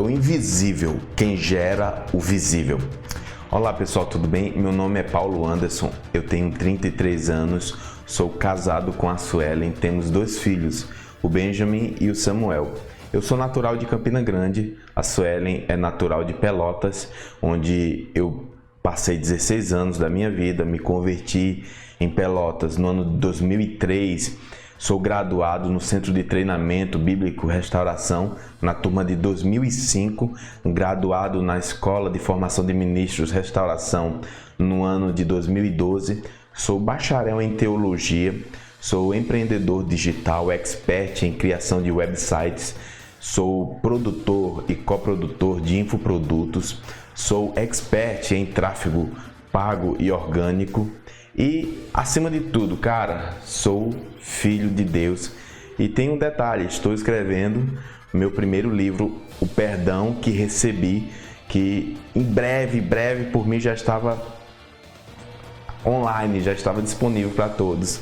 o invisível quem gera o visível. Olá pessoal, tudo bem? Meu nome é Paulo Anderson, eu tenho 33 anos, sou casado com a Suelen, temos 2 filhos, o Benjamin e o Samuel. Eu sou natural de Campina Grande, a Suelen é natural de Pelotas, onde eu passei 16 anos da minha vida, me converti em Pelotas no ano de 2003. Sou graduado no Centro de Treinamento Bíblico Restauração, na turma de 2005, graduado na Escola de Formação de Ministros Restauração no ano de 2012. Sou bacharel em Teologia, sou empreendedor digital, expert em criação de websites, sou produtor e coprodutor de infoprodutos, sou expert em tráfego pago e orgânico. E, acima de tudo, cara, sou filho de Deus. E tem um detalhe, estou escrevendo meu primeiro livro, O Perdão que Recebi, que em breve por mim já estava online, já estava disponível para todos.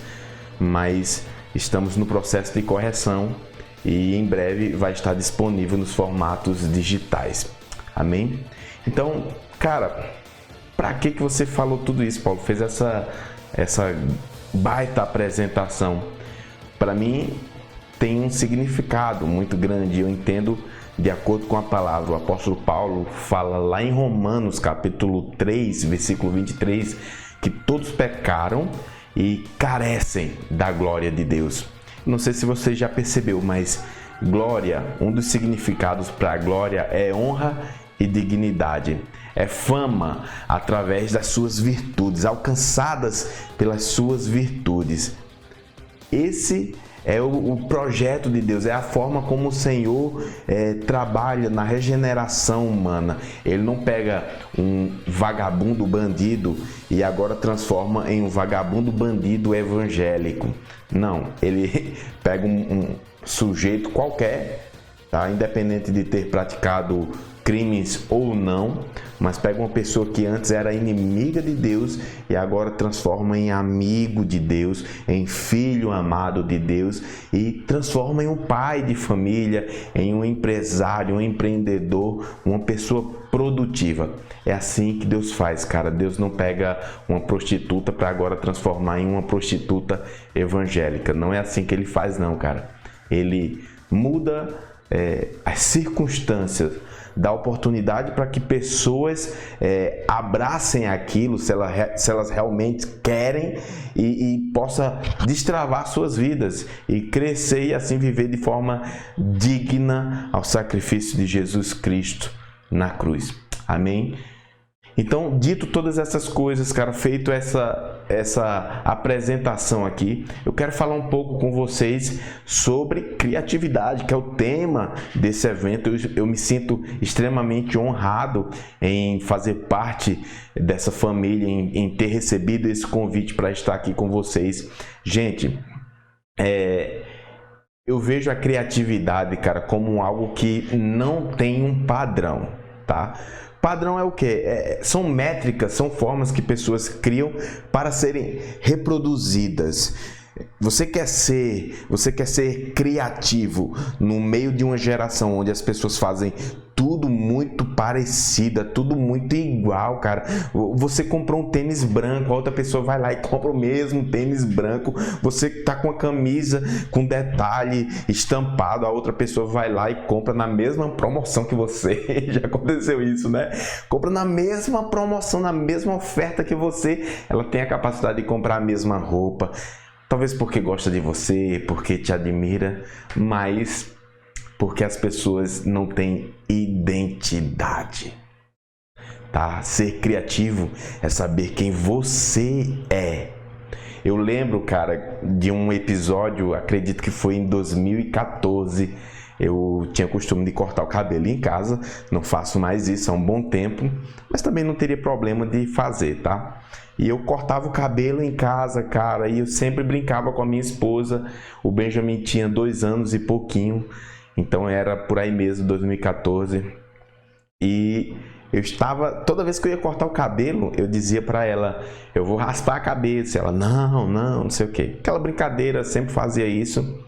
Mas estamos no processo de correção e em breve vai estar disponível nos formatos digitais. Amém? Então, cara, para que você falou tudo isso, Paulo? Fez essa baita apresentação. Para mim, tem um significado muito grande. Eu entendo de acordo com a palavra. O apóstolo Paulo fala lá em Romanos, capítulo 3, versículo 23, que todos pecaram e carecem da glória de Deus. Não sei se você já percebeu, mas glória, um dos significados para glória é honra e dignidade. É fama através das suas virtudes, alcançadas pelas suas virtudes. Esse é o projeto de Deus, é a forma como o Senhor trabalha na regeneração humana. Ele não pega um vagabundo bandido e agora transforma em um vagabundo bandido evangélico. Não, ele pega um sujeito qualquer, tá? Independente de ter praticado crimes ou não, mas pega uma pessoa que antes era inimiga de Deus e agora transforma em amigo de Deus, em filho amado de Deus e transforma em um pai de família, em um empresário, um empreendedor, uma pessoa produtiva. É assim que Deus faz, cara. Deus não pega uma prostituta para agora transformar em uma prostituta evangélica. Não é assim que ele faz, não, cara. Ele muda as circunstâncias, dá oportunidade para que pessoas abracem aquilo, se elas realmente querem, e possa destravar suas vidas e crescer e assim viver de forma digna ao sacrifício de Jesus Cristo na cruz. Amém? Então, dito todas essas coisas, cara, feito essa apresentação aqui, eu quero falar um pouco com vocês sobre criatividade, que é o tema desse evento. Eu me sinto extremamente honrado em fazer parte dessa família, em ter recebido esse convite para estar aqui com vocês. Gente, eu vejo a criatividade, cara, como algo que não tem um padrão, tá? Padrão é o quê? São métricas, são formas que pessoas criam para serem reproduzidas. Você quer ser criativo no meio de uma geração onde as pessoas fazem tudo muito parecida, tudo muito igual, cara. Você comprou um tênis branco, a outra pessoa vai lá e compra o mesmo tênis branco. Você tá com a camisa com detalhe estampado, a outra pessoa vai lá e compra na mesma promoção que você. Já aconteceu isso, né? Compra na mesma promoção, na mesma oferta que você. Ela tem a capacidade de comprar a mesma roupa. Talvez porque gosta de você, porque te admira, mas porque as pessoas não têm identidade, tá? Ser criativo é saber quem você é. Eu lembro, cara, de um episódio, acredito que foi em 2014, eu tinha costume de cortar o cabelo em casa, não faço mais isso há um bom tempo, mas também não teria problema de fazer, tá? E eu cortava o cabelo em casa, cara, e eu sempre brincava com a minha esposa. O Benjamin tinha 2 anos e pouquinho, então era por aí mesmo, 2014. E eu estava, toda vez que eu ia cortar o cabelo, eu dizia para ela, eu vou raspar a cabeça. Ela, não sei o quê. Aquela brincadeira, sempre fazia isso.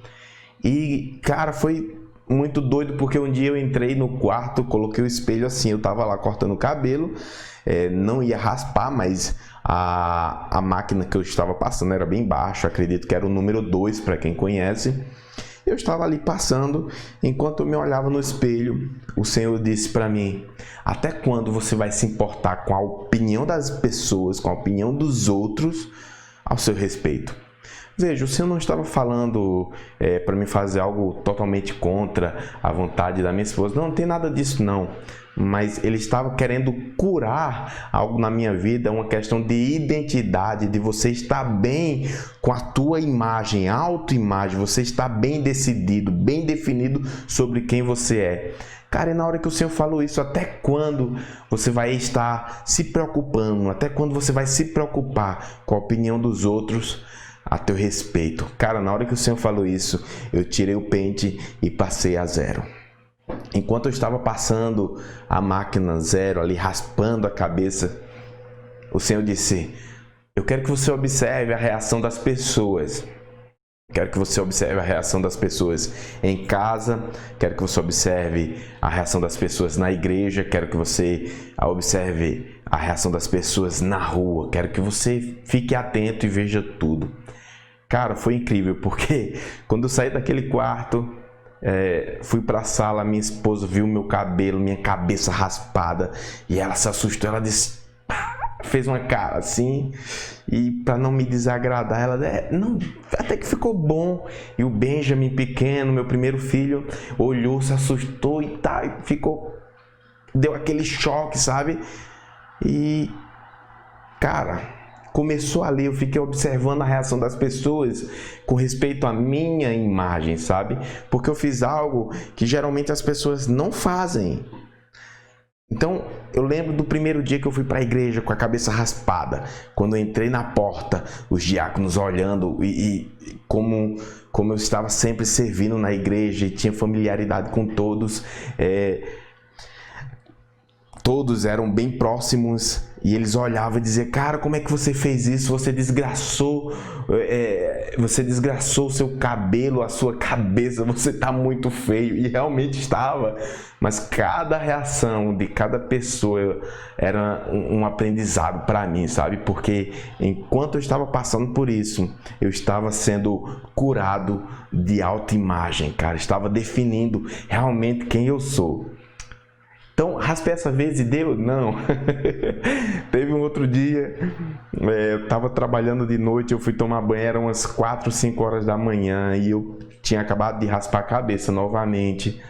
E, cara, foi muito doido, porque um dia eu entrei no quarto, coloquei o espelho assim, eu tava lá cortando o cabelo, não ia raspar, mas a máquina que eu estava passando era bem baixa, acredito que era o número 2 para quem conhece. Eu estava ali passando, enquanto eu me olhava no espelho, o Senhor disse para mim: até quando você vai se importar com a opinião das pessoas, com a opinião dos outros ao seu respeito? Veja, o Senhor não estava falando para me fazer algo totalmente contra a vontade da minha esposa. Não tem nada disso não. Mas Ele estava querendo curar algo na minha vida, uma questão de identidade, de você estar bem com a tua imagem, autoimagem, você estar bem decidido, bem definido sobre quem você é. Cara, e na hora que o Senhor falou isso, até quando você vai estar se preocupando, até quando você vai se preocupar com a opinião dos outros a teu respeito? Cara, na hora que o Senhor falou isso, eu tirei o pente e passei a 0. Enquanto eu estava passando a máquina 0 ali, raspando a cabeça, o Senhor disse: eu quero que você observe a reação das pessoas. Quero que você observe a reação das pessoas em casa, quero que você observe a reação das pessoas na igreja, quero que você observe a reação das pessoas na rua, quero que você fique atento e veja tudo. Cara, foi incrível, porque quando eu saí daquele quarto, fui para a sala, minha esposa viu meu cabelo, minha cabeça raspada, e ela se assustou, ela disse, fez uma cara assim, e para não me desagradar, ela não, até que ficou bom. E o Benjamin pequeno, meu primeiro filho, olhou, se assustou e tá, e ficou, deu aquele choque, sabe? E cara, começou ali, eu fiquei observando a reação das pessoas com respeito à minha imagem, sabe? Porque eu fiz algo que geralmente as pessoas não fazem. Então, eu lembro do primeiro dia que eu fui para a igreja com a cabeça raspada. Quando eu entrei na porta, os diáconos olhando e como eu estava sempre servindo na igreja e tinha familiaridade com todos, todos eram bem próximos e eles olhavam e diziam: cara, como é que você fez isso? Você desgraçou o seu cabelo, a sua cabeça, você está muito feio. E realmente estava, mas cada reação de cada pessoa era um aprendizado para mim, sabe? Porque enquanto eu estava passando por isso, eu estava sendo curado de autoimagem, cara, estava definindo realmente quem eu sou. Então, raspei essa vez e deu? Não. Teve um outro dia, eu estava trabalhando de noite, eu fui tomar banho, eram umas 4, 5 horas da manhã e eu tinha acabado de raspar a cabeça novamente.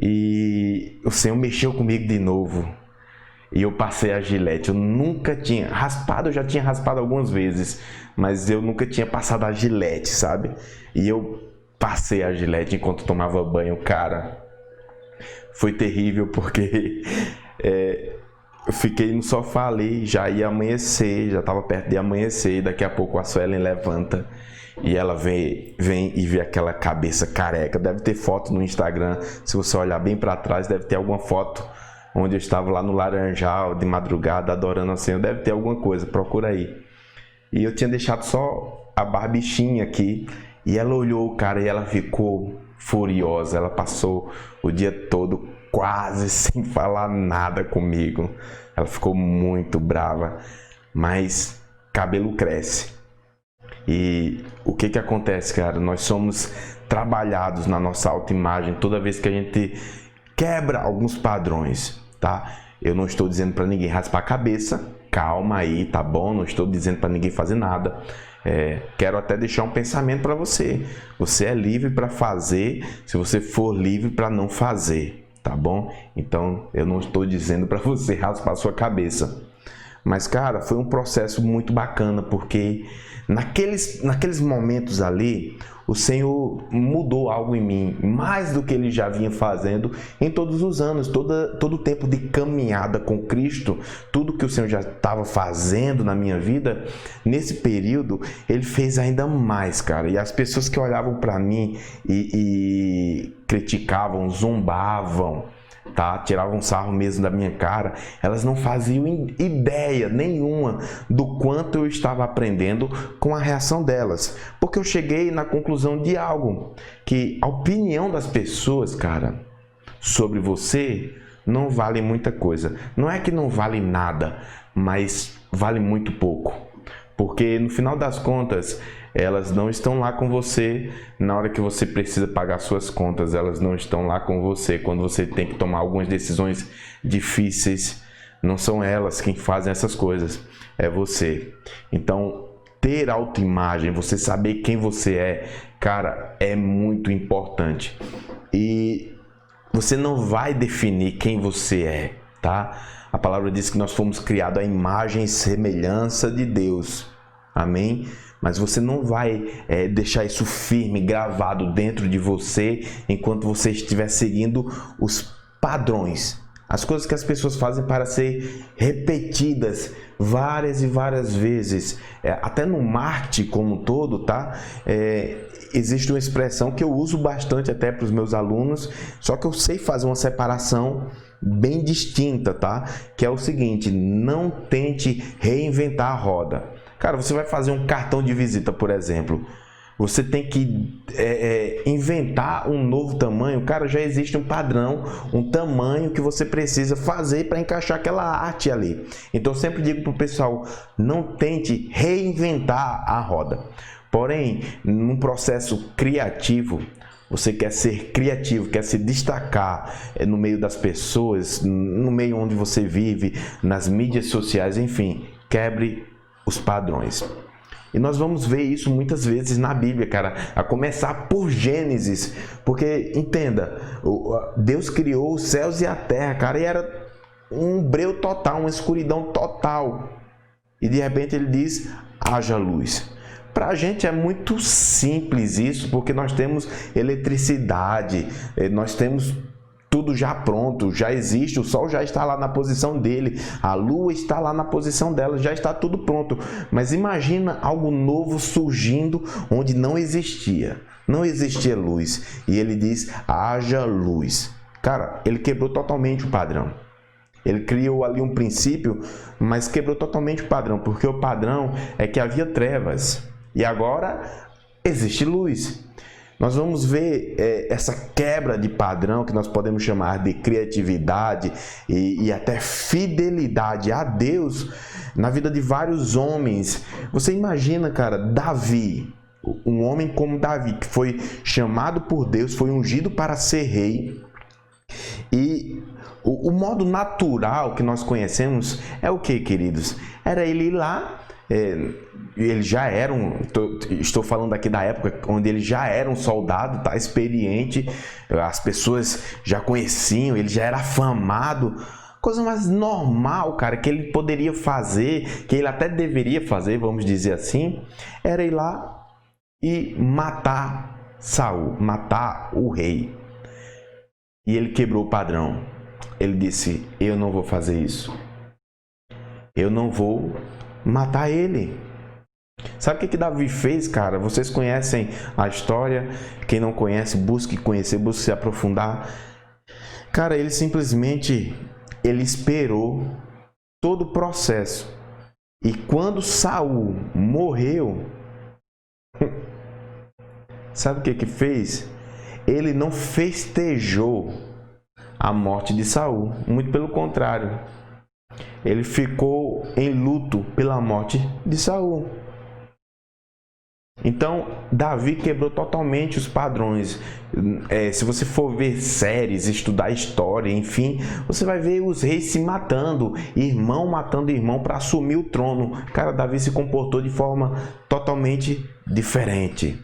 E o Senhor mexeu comigo de novo. E eu passei a gilete. Eu nunca tinha raspado, eu já tinha raspado algumas vezes, mas eu nunca tinha passado a gilete, sabe? E eu passei a gilete enquanto tomava banho, cara. Foi terrível porque eu fiquei no sofá ali, já ia amanhecer, já estava perto de amanhecer, e daqui a pouco a Suelen levanta e ela vem e vê aquela cabeça careca. Deve ter foto no Instagram, se você olhar bem para trás, deve ter alguma foto onde eu estava lá no Laranjal, de madrugada, adorando ao Senhor, deve ter alguma coisa, procura aí. E eu tinha deixado só a barbichinha aqui, e ela olhou, cara, e ela ficou furiosa. Ela passou o dia todo quase sem falar nada comigo. Ela ficou muito brava, mas cabelo cresce. E o que acontece, cara? Nós somos trabalhados na nossa autoimagem toda vez que a gente quebra alguns padrões, tá? Eu não estou dizendo para ninguém raspar a cabeça, calma aí, tá bom? Não estou dizendo para ninguém fazer nada. Quero até deixar um pensamento para você. Você é livre para fazer, se você for livre para não fazer, tá bom? Então eu não estou dizendo para você raspar a sua cabeça. Mas cara, foi um processo muito bacana, porque naqueles momentos ali, o Senhor mudou algo em mim, mais do que Ele já vinha fazendo em todos os anos, todo o tempo de caminhada com Cristo, tudo que o Senhor já estava fazendo na minha vida, nesse período, Ele fez ainda mais, cara. E as pessoas que olhavam para mim e criticavam, zombavam, tá? Tiravam sarro mesmo da minha cara. Elas não faziam ideia nenhuma do quanto eu estava aprendendo com a reação delas. Porque eu cheguei na conclusão de algo, que a opinião das pessoas, cara, sobre você não vale muita coisa. Não é que não vale nada, mas vale muito pouco. Porque no final das contas, elas não estão lá com você na hora que você precisa pagar suas contas. Elas não estão lá com você quando você tem que tomar algumas decisões difíceis. Não são elas quem fazem essas coisas, é você. Então, ter autoimagem, você saber quem você é, cara, é muito importante. E você não vai definir quem você é, tá? A palavra diz que nós fomos criados à imagem e semelhança de Deus. Amém? Mas você não vai deixar isso firme, gravado dentro de você, enquanto você estiver seguindo os padrões. As coisas que as pessoas fazem para ser repetidas várias e várias vezes. Até no marketing como um todo, tá? Existe uma expressão que eu uso bastante até para os meus alunos, só que eu sei fazer uma separação bem distinta, tá? Que é o seguinte: não tente reinventar a roda. Cara, você vai fazer um cartão de visita, por exemplo. Você tem que inventar um novo tamanho. Cara, já existe um padrão, um tamanho que você precisa fazer para encaixar aquela arte ali. Então, eu sempre digo para o pessoal, não tente reinventar a roda. Porém, num processo criativo, você quer ser criativo, quer se destacar no meio das pessoas, no meio onde você vive, nas mídias sociais, enfim, quebre os padrões. E nós vamos ver isso muitas vezes na Bíblia, cara, a começar por Gênesis, porque, entenda, Deus criou os céus e a terra, cara, e era um breu total, uma escuridão total, e de repente ele diz, haja luz. Para a gente é muito simples isso, porque nós temos eletricidade, nós temos tudo já pronto, já existe, o sol já está lá na posição dele, a lua está lá na posição dela, já está tudo pronto. Mas imagina algo novo surgindo onde não existia luz. E ele diz, haja luz. Cara, ele quebrou totalmente o padrão. Ele criou ali um princípio, mas quebrou totalmente o padrão, porque o padrão é que havia trevas e agora existe luz. Nós vamos ver essa quebra de padrão, que nós podemos chamar de criatividade e até fidelidade a Deus na vida de vários homens. Você imagina, cara, Davi, um homem como Davi, que foi chamado por Deus, foi ungido para ser rei. E o modo natural que nós conhecemos é o que, queridos? Era ele ir lá, ele já era estou falando aqui da época onde ele já era um soldado, tá, experiente, as pessoas já conheciam, ele já era afamado. Coisa mais normal, cara, que ele poderia fazer, que ele até deveria fazer, vamos dizer assim, era ir lá e matar Saul, matar o rei. E ele quebrou o padrão. Ele disse, eu não vou fazer isso. Eu não vou matar ele. Sabe o que Davi fez, cara? Vocês conhecem a história. Quem não conhece, busque conhecer, busque se aprofundar. Cara, ele simplesmente esperou todo o processo. E quando Saul morreu, sabe o que fez? Ele não festejou a morte de Saul, muito pelo contrário. Ele ficou em luto pela morte de Saul. Então, Davi quebrou totalmente os padrões. Se você for ver séries, estudar história, enfim, você vai ver os reis se matando, irmão matando irmão para assumir o trono. Cara, Davi se comportou de forma totalmente diferente.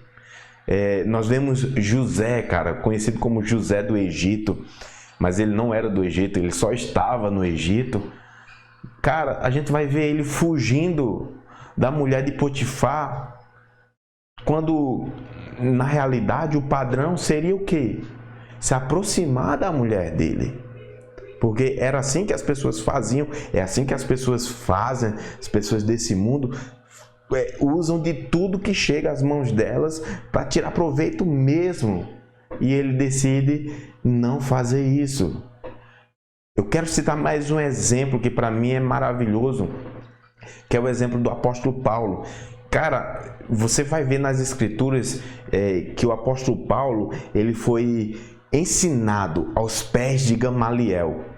Nós vemos José, cara, conhecido como José do Egito, mas ele não era do Egito, ele só estava no Egito. Cara, a gente vai ver ele fugindo da mulher de Potifar, quando na realidade o padrão seria o quê? Se aproximar da mulher dele. Porque era assim que as pessoas faziam, é assim que as pessoas fazem, as pessoas desse mundo usam de tudo que chega às mãos delas para tirar proveito mesmo. E ele decide não fazer isso. Eu quero citar mais um exemplo que para mim é maravilhoso, que é o exemplo do apóstolo Paulo. Cara, você vai ver nas escrituras que o apóstolo Paulo, ele foi ensinado aos pés de Gamaliel.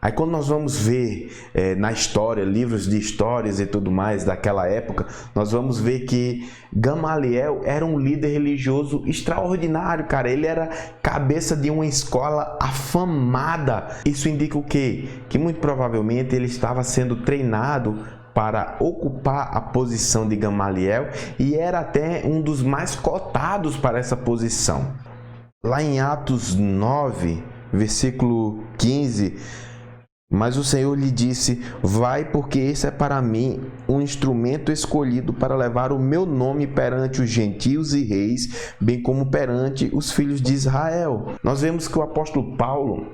Aí quando nós vamos ver na história, livros de histórias e tudo mais daquela época, nós vamos ver que Gamaliel era um líder religioso extraordinário, cara. Ele era cabeça de uma escola afamada. Isso indica o quê? Que muito provavelmente ele estava sendo treinado para ocupar a posição de Gamaliel e era até um dos mais cotados para essa posição. Lá em Atos 9, versículo 15... Mas o Senhor lhe disse: vai, porque esse é para mim um instrumento escolhido para levar o meu nome perante os gentios e reis, bem como perante os filhos de Israel. Nós vemos que o apóstolo Paulo,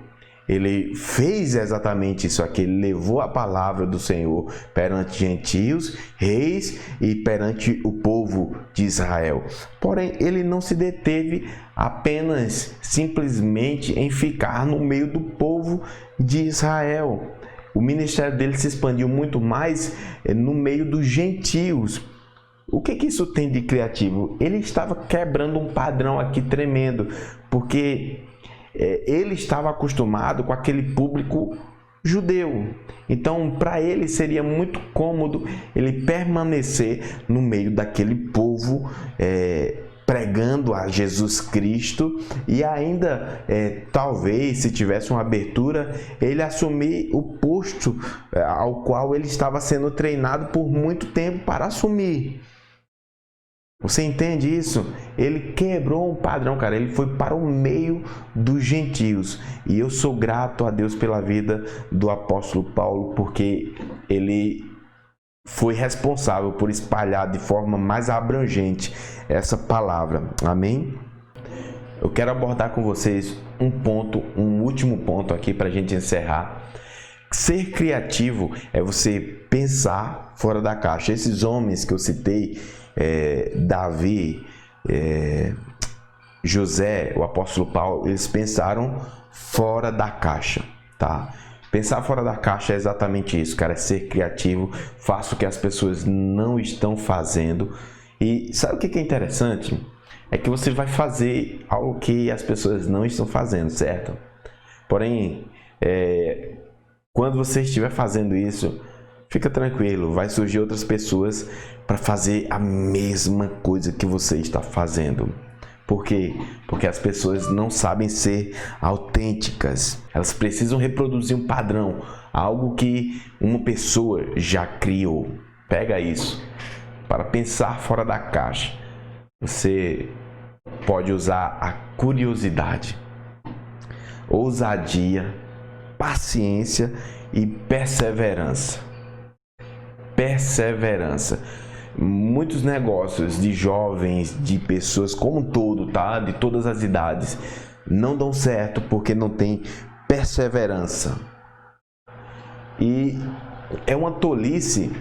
ele fez exatamente isso aqui. Ele levou a palavra do Senhor perante gentios, reis e perante o povo de Israel. Porém, ele não se deteve apenas simplesmente em ficar no meio do povo de Israel. O ministério dele se expandiu muito mais no meio dos gentios. O que isso tem de criativo? Ele estava quebrando um padrão aqui tremendo, porque ele estava acostumado com aquele público judeu. Então, para ele seria muito cômodo ele permanecer no meio daquele povo, pregando a Jesus Cristo e ainda, talvez, se tivesse uma abertura, ele assumir o posto ao qual ele estava sendo treinado por muito tempo para assumir. Você entende isso? Ele quebrou um padrão, cara. Ele foi para o meio dos gentios. E eu sou grato a Deus pela vida do apóstolo Paulo, porque ele foi responsável por espalhar de forma mais abrangente essa palavra. Amém? Eu quero abordar com vocês um último ponto aqui para a gente encerrar. Ser criativo é você pensar fora da caixa. Esses homens que eu citei, Davi, José, o apóstolo Paulo, eles pensaram fora da caixa, tá? Pensar fora da caixa é exatamente isso, cara, é ser criativo, faça o que as pessoas não estão fazendo. E sabe o que é interessante? É que você vai fazer algo que as pessoas não estão fazendo, certo? Porém, quando você estiver fazendo isso, fica tranquilo, vai surgir outras pessoas para fazer a mesma coisa que você está fazendo. Por quê? Porque as pessoas não sabem ser autênticas. Elas precisam reproduzir um padrão, algo que uma pessoa já criou. Pega isso. Para pensar fora da caixa, você pode usar a curiosidade, ousadia, paciência e perseverança. Perseverança. Muitos negócios de jovens, de pessoas como um todo, tá? De todas as idades, não dão certo porque não tem perseverança. E é uma tolice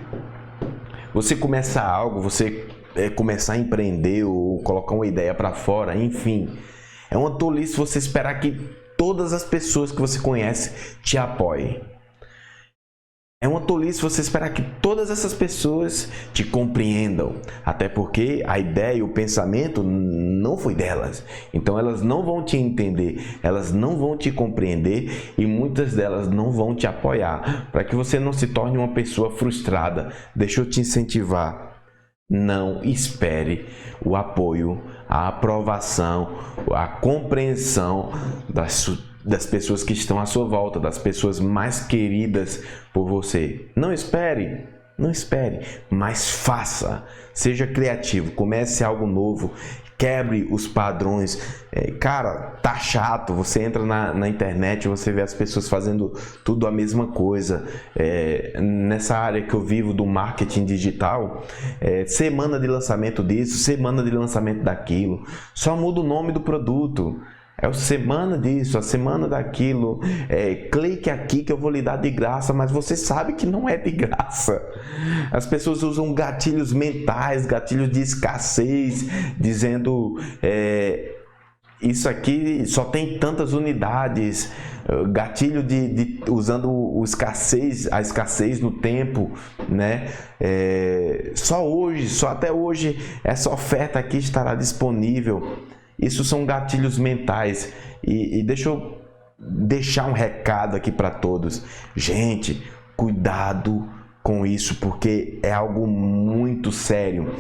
você começar algo, você começar a empreender ou colocar uma ideia para fora, enfim. É uma tolice você esperar que todas as pessoas que você conhece te apoiem. É uma tolice você esperar que todas essas pessoas te compreendam, até porque a ideia e o pensamento não foi delas. Então elas não vão te entender, elas não vão te compreender e muitas delas não vão te apoiar. Para que você não se torne uma pessoa frustrada, deixa eu te incentivar. Não espere o apoio, a aprovação, a compreensão das pessoas que estão à sua volta, das pessoas mais queridas por você. Não espere, mas faça. Seja criativo, comece algo novo, quebre os padrões. Cara, tá chato, você entra na internet e você vê as pessoas fazendo tudo a mesma coisa. Nessa área que eu vivo do marketing digital, semana de lançamento disso, semana de lançamento daquilo, só muda o nome do produto. É a semana disso, a semana daquilo, clique aqui que eu vou lhe dar de graça, mas você sabe que não é de graça. As pessoas usam gatilhos mentais, gatilhos de escassez, dizendo isso aqui só tem tantas unidades, gatilho usando a escassez no tempo, né? Só até hoje essa oferta aqui estará disponível. Isso são gatilhos mentais. E deixa eu deixar um recado aqui para todos. Gente, cuidado com isso, porque é algo muito sério.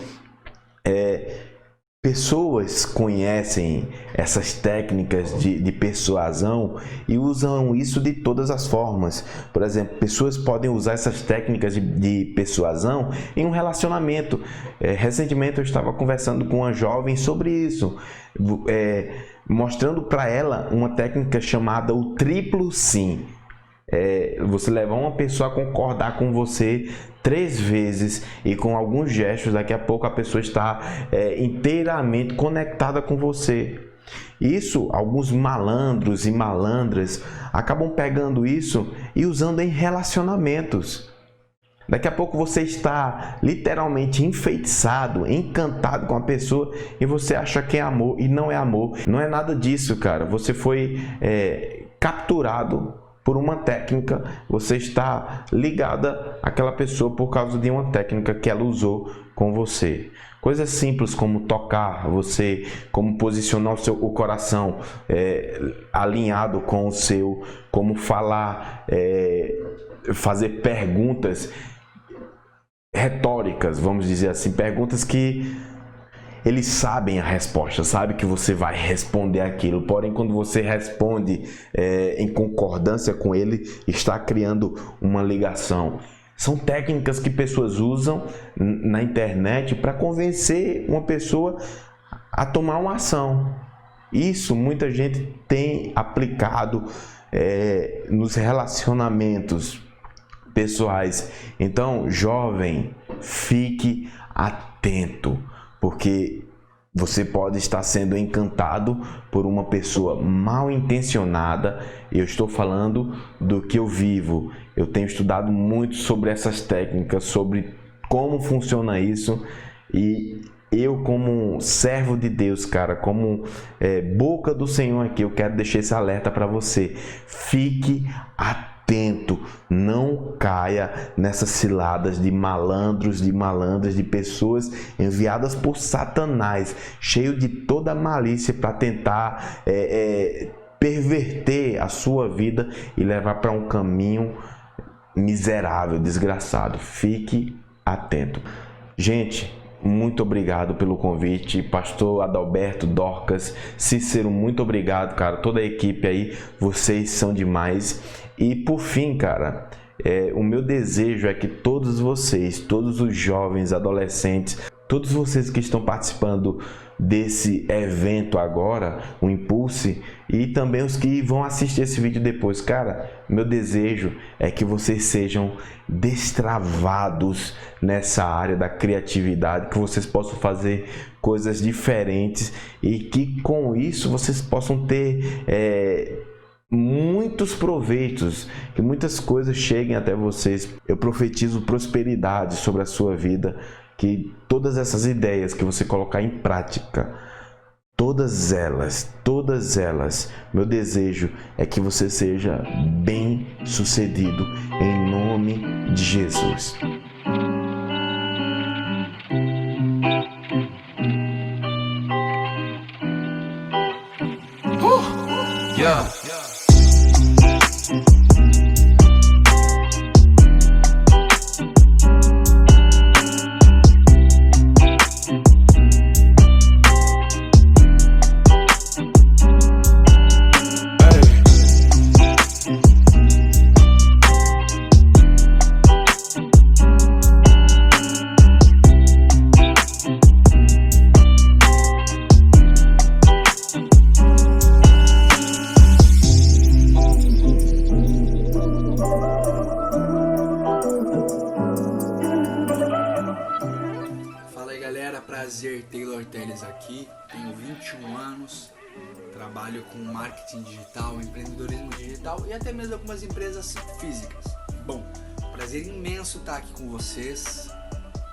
Pessoas conhecem essas técnicas de persuasão e usam isso de todas as formas. Por exemplo, pessoas podem usar essas técnicas de persuasão em um relacionamento. Recentemente eu estava conversando com uma jovem sobre isso, mostrando para ela uma técnica chamada o triplo sim. Você levar uma pessoa a concordar com você 3 vezes e com alguns gestos, daqui a pouco a pessoa está inteiramente conectada com você. Isso, alguns malandros e malandras acabam pegando isso e usando em relacionamentos. Daqui a pouco você está literalmente enfeitiçado, encantado com a pessoa e você acha que é amor e não é amor. Não é nada disso, cara. Você foi capturado por uma técnica, você está ligada àquela pessoa por causa de uma técnica que ela usou com você. Coisas simples como tocar você, como posicionar o coração alinhado com o seu, como falar, fazer perguntas retóricas, vamos dizer assim, perguntas que eles sabem a resposta, sabe que você vai responder aquilo, porém quando você responde em concordância com ele, está criando uma ligação. São técnicas que pessoas usam na internet para convencer uma pessoa a tomar uma ação. Isso muita gente tem aplicado nos relacionamentos pessoais. Então, jovem, fique atento, porque você pode estar sendo encantado por uma pessoa mal intencionada. Eu estou falando do que eu vivo. Eu tenho estudado muito sobre essas técnicas, sobre como funciona isso. E eu, como servo de Deus, cara, como boca do Senhor aqui, eu quero deixar esse alerta para você. Fique atento, não caia nessas ciladas de malandros, de malandras, de pessoas enviadas por Satanás, cheio de toda malícia para tentar perverter a sua vida e levar para um caminho miserável, desgraçado. Fique atento. Gente, muito obrigado pelo convite, pastor Adalberto, Dorcas, Cícero, muito obrigado, cara, toda a equipe aí, vocês são demais. E por fim, cara, o meu desejo é que todos vocês, todos os jovens, adolescentes, todos vocês que estão participando desse evento agora, o Impulse, e também os que vão assistir esse vídeo depois, cara, meu desejo é que vocês sejam destravados nessa área da criatividade, que vocês possam fazer coisas diferentes e que com isso vocês possam ter muitos proveitos, que muitas coisas cheguem até vocês. Eu profetizo prosperidade sobre a sua vida, que todas essas ideias que você colocar em prática, todas elas, meu desejo é que você seja bem sucedido em nome de Jesus. Yeah. Prazer, Taylor Teles aqui, tenho 21 anos, trabalho com marketing digital, empreendedorismo digital e até mesmo algumas empresas físicas. Bom, prazer imenso estar aqui com vocês,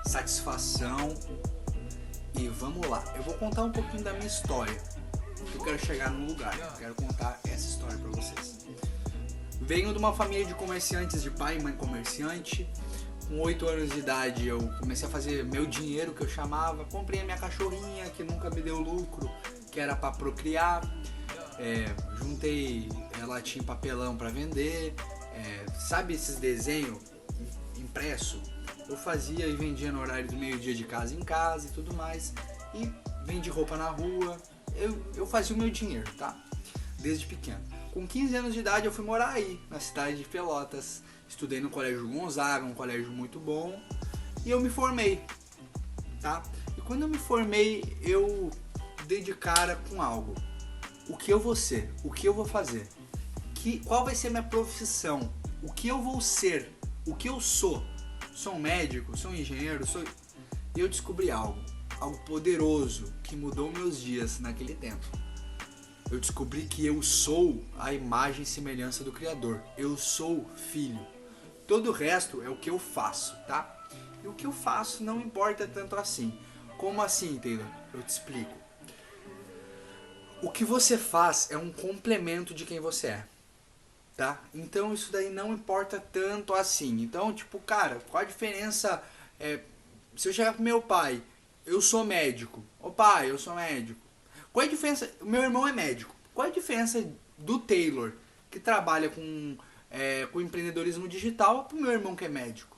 satisfação e vamos lá. Eu vou contar um pouquinho da minha história. Eu quero chegar num lugar, eu quero contar essa história pra vocês. Venho de uma família de comerciantes, de pai e mãe comerciante. Com 8 anos de idade eu comecei a fazer meu dinheiro, que eu chamava. Comprei a minha cachorrinha, que nunca me deu lucro, que era pra procriar. Juntei latinha em papelão pra vender. Sabe esses desenhos impresso? Eu fazia e vendia no horário do meio-dia, de casa em casa e tudo mais. E vendi roupa na rua. Eu fazia o meu dinheiro, tá? Desde pequeno. Com 15 anos de idade eu fui morar aí, na cidade de Pelotas. Estudei no Colégio Gonzaga, um colégio muito bom. E eu me formei, tá? E quando eu me formei, eu dei de cara com algo. O que eu vou ser? O que eu vou fazer? Qual vai ser minha profissão? O que eu vou ser? O que eu sou? Sou um médico? Sou um engenheiro? E eu descobri algo poderoso que mudou meus dias naquele tempo. Eu descobri que eu sou a imagem e semelhança do Criador. Eu sou filho. Todo o resto é o que eu faço, tá? E o que eu faço não importa tanto assim. Como assim, Taylor? Eu te explico. O que você faz é um complemento de quem você é, tá? Então isso daí não importa tanto assim. Então, tipo, cara, qual a diferença? Se eu chegar pro meu pai, eu sou médico. Ô pai, eu sou médico. Qual a diferença? O meu irmão é médico. Qual a diferença do Taylor, que trabalha com empreendedorismo digital, pro meu irmão que é médico?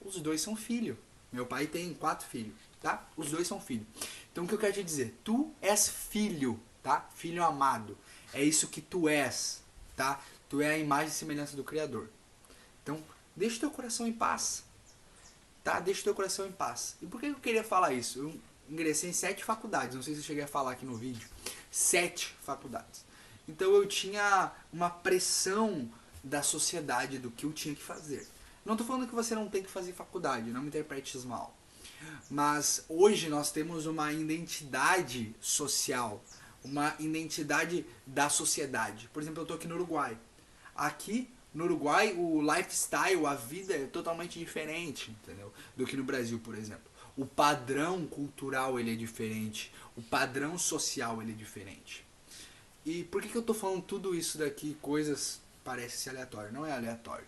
Os dois são filhos. Meu pai tem 4 filhos, tá? Os dois são filhos. Então o que eu quero te dizer? Tu és filho, tá? Filho amado. É isso que tu és, tá? Tu é a imagem e semelhança do Criador. Então, deixa o teu coração em paz. Tá? Deixa o teu coração em paz. E por que eu queria falar isso? Eu ingressei em 7 faculdades. Não sei se eu cheguei a falar aqui no vídeo. 7 faculdades. Então eu tinha uma pressão da sociedade do que eu tinha que fazer. Não estou falando que você não tem que fazer faculdade, não me interpretes mal. Mas hoje nós temos uma identidade social, uma identidade da sociedade. Por exemplo, eu estou aqui no Uruguai. Aqui no Uruguai o lifestyle, a vida é totalmente diferente, entendeu? Do que no Brasil, por exemplo. O padrão cultural ele é diferente, o padrão social ele é diferente. E por que eu estou falando tudo isso daqui, coisas parece ser aleatório? Não é aleatório.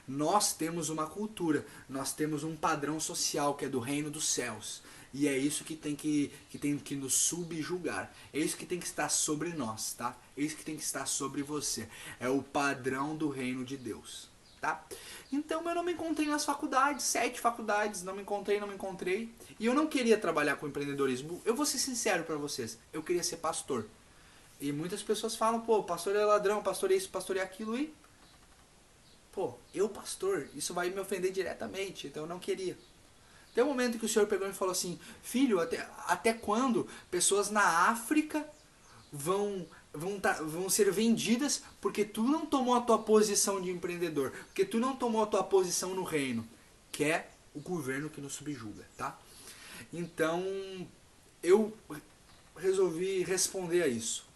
Nós temos uma cultura, nós temos um padrão social que é do reino dos céus. E é isso que tem que nos subjugar. É isso que tem que estar sobre nós, tá? É isso que tem que estar sobre você. É o padrão do reino de Deus, tá? Então eu não me encontrei nas faculdades, 7 faculdades, não me encontrei. E eu não queria trabalhar com empreendedorismo. Eu vou ser sincero pra vocês, eu queria ser pastor. E muitas pessoas falam, pô, pastor é ladrão, pastor é isso, pastor é aquilo. E, pô, eu pastor, isso vai me ofender diretamente, então eu não queria. Tem um momento que o Senhor pegou e falou assim, filho, até quando pessoas na África vão ser vendidas porque tu não tomou a tua posição de empreendedor, porque tu não tomou a tua posição no reino, que é o governo que nos subjuga, tá? Então, eu resolvi responder a isso.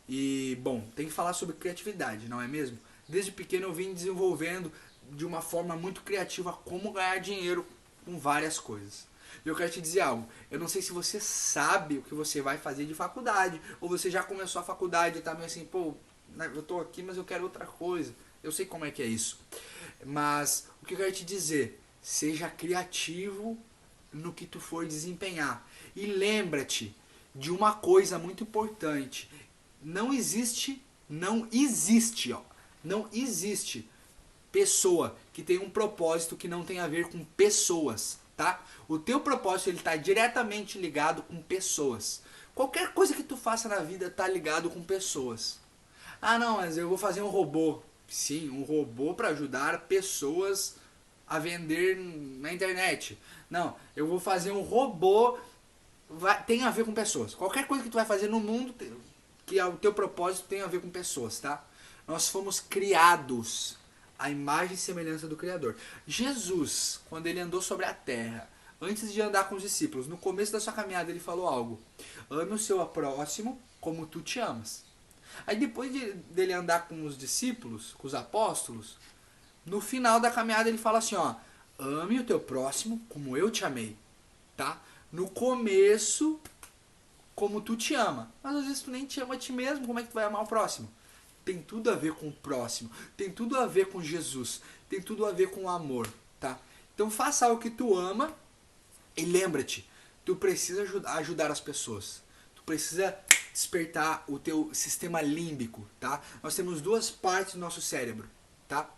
E, bom, tem que falar sobre criatividade, não é mesmo? Desde pequeno eu vim desenvolvendo de uma forma muito criativa como ganhar dinheiro com várias coisas. E eu quero te dizer algo, eu não sei se você sabe o que você vai fazer de faculdade, ou você já começou a faculdade e tá meio assim, pô, eu tô aqui, mas eu quero outra coisa. Eu sei como é que é isso. Mas o que eu quero te dizer, seja criativo no que tu for desempenhar. E lembra-te de uma coisa muito importante. Não existe pessoa que tem um propósito que não tem a ver com pessoas, tá? O teu propósito ele está diretamente ligado com pessoas. Qualquer coisa que tu faça na vida está ligado com pessoas. Ah, não, mas eu vou fazer um robô. Sim, um robô para ajudar pessoas a vender na internet. Não, eu vou fazer um robô tem a ver com pessoas. Qualquer coisa que tu vai fazer no mundo que o teu propósito tem a ver com pessoas, tá? Nós fomos criados à imagem e semelhança do Criador. Jesus, quando ele andou sobre a terra, antes de andar com os discípulos, no começo da sua caminhada ele falou algo. Ame o seu próximo como tu te amas. Aí depois dele andar com os discípulos, com os apóstolos, no final da caminhada ele fala assim, ó, ame o teu próximo como eu te amei, tá? No começo como tu te ama. Mas às vezes tu nem te ama a ti mesmo, como é que tu vai amar o próximo? Tem tudo a ver com o próximo, tem tudo a ver com Jesus, tem tudo a ver com o amor, tá? Então faça o que tu ama e lembra-te, tu precisa ajudar as pessoas. Tu precisa despertar o teu sistema límbico, tá? Nós temos duas partes do nosso cérebro, tá?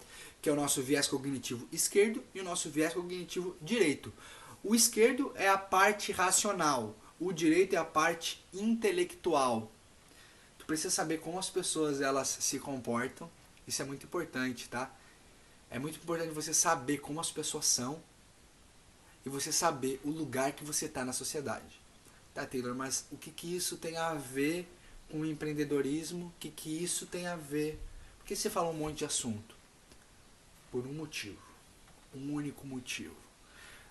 Que é o nosso viés cognitivo esquerdo e o nosso viés cognitivo direito. O esquerdo é a parte racional, o direito é a parte intelectual. Tu precisa saber como as pessoas elas se comportam, isso é muito importante, tá? É muito importante você saber como as pessoas são e você saber o lugar que você está na sociedade. Tá, Taylor, mas o que isso tem a ver com o empreendedorismo? O que isso tem a ver? Por que você fala um monte de assunto? Por um motivo. Um único motivo.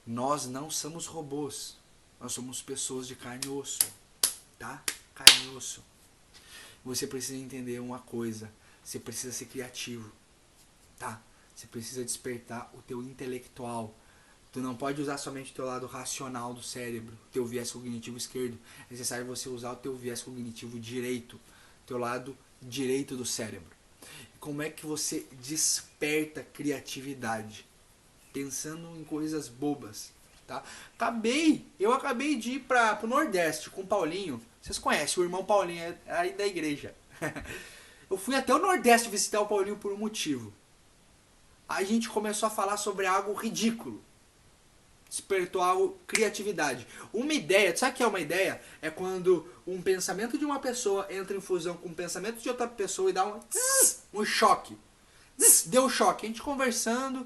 Nós não somos robôs. Nós somos pessoas de carne e osso. Tá? Carne e osso. Você precisa entender uma coisa. Você precisa ser criativo. Tá? Você precisa despertar o teu intelectual. Tu não pode usar somente o teu lado racional do cérebro, o teu viés cognitivo esquerdo. É necessário você usar o teu viés cognitivo direito, teu lado direito do cérebro. Como é que você desperta criatividade? Pensando em coisas bobas, tá? Eu acabei de ir pro Nordeste com o Paulinho. Vocês conhecem, o irmão Paulinho é aí da igreja. Eu fui até o Nordeste visitar o Paulinho por um motivo. A gente começou a falar sobre algo ridículo. Despertou algo, criatividade. Uma ideia, sabe o que é uma ideia? É quando um pensamento de uma pessoa entra em fusão com um pensamento de outra pessoa e dá um choque. Deu um choque. A gente conversando.